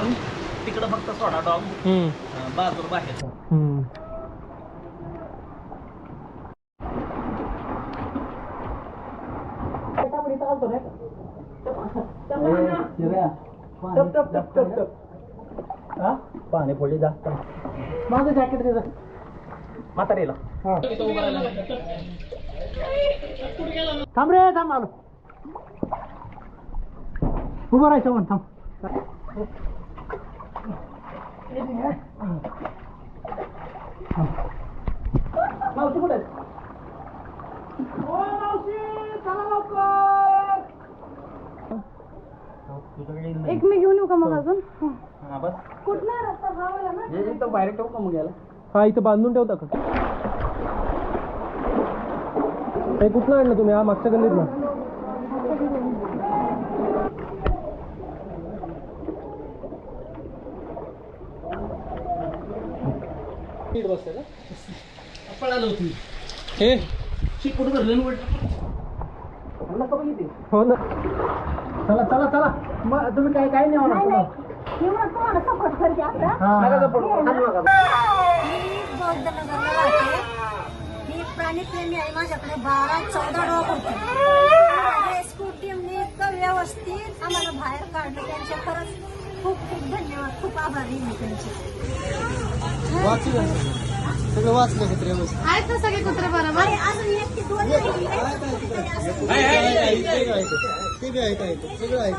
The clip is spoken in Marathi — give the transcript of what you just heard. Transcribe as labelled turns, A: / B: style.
A: म्हणून तिकडं फक्त सोडा डॉग बाजूला बाहेर. पाणी पडले जास्त. माझं जॅकेट दे म्हातारीला. थांब रे थांब आलो. उभं राहायचं म्हण थांब. मावशी कुठे आहे?
B: एक मी घेऊन येऊ का मग अजून?
A: बस
B: कुठला रस्ता भावला ना?
A: इथं बाहेर ठेवू का मग याला?
C: हा इथं बांधून ठेवता का? हे कुठलं आणलं तुम्ही? हा मागच्या गल्लीत ना?
A: पळालो होती
C: हे
A: शिकून भरलं
C: हो ना.
A: चला चला चला. मग तुम्ही काय काय नाही होणार तुम्हाला.
B: एवढं तुम्हाला सपोर्ट करते असं?
A: नका support करू. हात नका.
B: मी बौद्धनगरला राहते. मी एक प्राणीप्रेमी आहे. माझ्याकडे 12-14 डॉग होते. रेस्क्यू टीमने इतकं व्यवस्थित आम्हाला बाहेर काढलं. त्यांचे खरंच खूप खूप धन्यवाद. खूप आभारी मी त्यांचे.
C: सगळं वाचलं कुत्रे व्यवस्थित.
B: आहेत ना सगळे कुत्रे बरोबर? अजून एक की दोन नाही.
C: सगळं आहे.